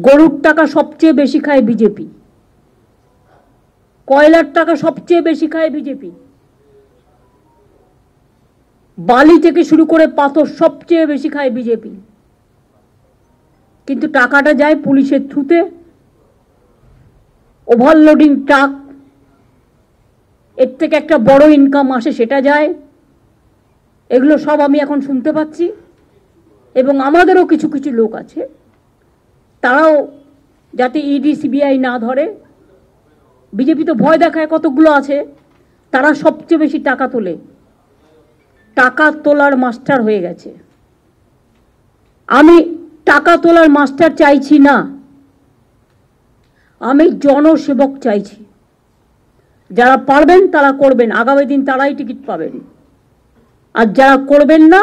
গরুর টাকা সবচেয়ে বেশি খায় বিজেপি, কয়লার টাকা সবচেয়ে বেশি খায় বিজেপি, বালি থেকে শুরু করে পাথর সবচেয়ে বেশি খায় বিজেপি। কিন্তু টাকাটা যায় পুলিশের থ্রুতে, ওভারলোডিং ট্রাক, এর থেকে একটা বড় ইনকাম আসে সেটা যায়। এগুলো সব আমি এখন শুনতে পাচ্ছি। এবং আমাদেরও কিছু কিছু লোক আছে, তারাও যাতে ইডি সিবিআই না ধরে, বিজেপি তো ভয় দেখায় কতগুলো আছে, তারা সবচেয়ে বেশি টাকা তোলে, টাকা তোলার মাস্টার হয়ে গেছে। আমি টাকা তোলার মাস্টার চাইছি না, আমি জনসেবক চাইছি। যারা পারবেন তারা করবেন, আগামী দিন তারাই টিকিট পাবেন। আর যারা করবেন না,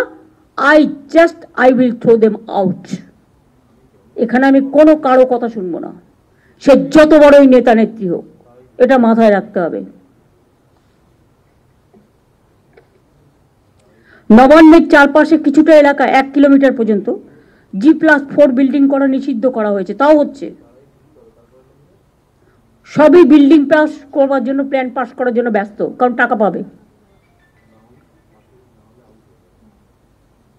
I will throw them out। এখানে আমি কোনো কারো কথা শুনবো না, সে যত বড়ই নেতা নেত্রী হোক, এটা মাথায় রাখতে হবে। নবান্নের চারপাশে কিছুটা এলাকা 1 কিলোমিটার পর্যন্ত G+4 বিল্ডিং করা নিষিদ্ধ করা হয়েছে, তাও হচ্ছে। সবই বিল্ডিং পাস করবার জন্য, প্ল্যান পাস করার জন্য ব্যস্ত, কারণ টাকা পাবে।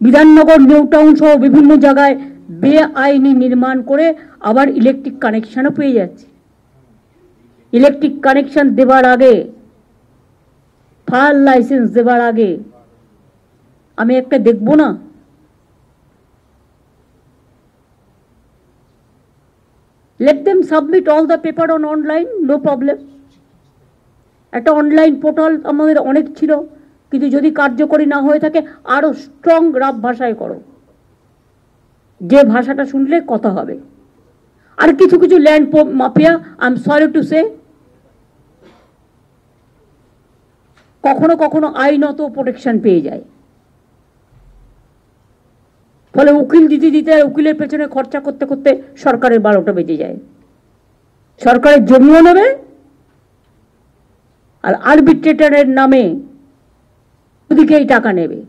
বিধাননগর, নিউ টাউন সহ বিভিন্ন জায়গায় বেআইনি নির্মাণ করে আবার ইলেকট্রিক কানেকশনও পেয়ে যাচ্ছে। ইলেকট্রিক কানেকশন দেবার আগে, ফায়ার লাইসেন্স দেবার আগে আমি একটা দেখব না? Let them submit all the paper on online, no problem। একটা অনলাইন পোর্টাল আমাদের অনেক ছিল, কিন্তু যদি কার্যকরী না হয়ে থাকে আরো স্ট্রং রাফ ভাষায় করো, যে ভাষাটা শুনলে কথা হবে। আর কিছু কিছু land mafia, I am sorry to say, কখনো কখনো আইনত প্রোটেকশন পেয়ে যায়, ফলে উকিল দিতে দিতে উকিলের পেছনে খরচা করতে করতে সরকারের 12টা বেজে যায়। সরকারের জমিও নেবে আর আরবিট্রেটরের নামে ওদিকেই টাকা নেবে।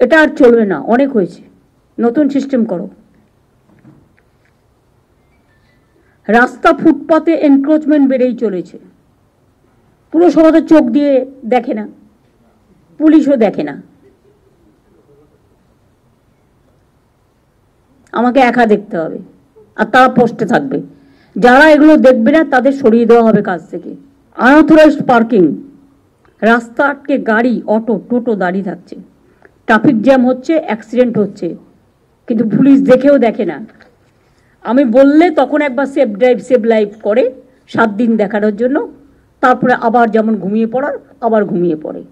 এটা আর চলবে না, অনেক হয়েছে, নতুন সিস্টেম করো। রাস্তা ফুটপাতে এনক্রোচমেন্ট বেড়েই চলেছে। পুরসভা তো চোখ দিয়ে দেখে না, পুলিশও দেখে না, আমাকে একা দেখতে হবে, আর তারা পোস্টে থাকবে। যারা এগুলো দেখবে না তাদের সরিয়ে দেওয়া হবে কাজ থেকে। আনঅথরাইজড পার্কিং, রাস্তা আটকে গাড়ি, অটো, টোটো দাঁড়িয়ে থাকছে, ট্রাফিক জ্যাম হচ্ছে, অ্যাক্সিডেন্ট হচ্ছে, কিন্তু পুলিশ দেখেও দেখে না। আমি বললে তখন একবার সেফ ড্রাইভ সেভ লাইফ করে 7 দিন দেখানোর জন্য, তারপরে আবার যেমন ঘুমিয়ে পড়ার আবার ঘুমিয়ে পড়ে।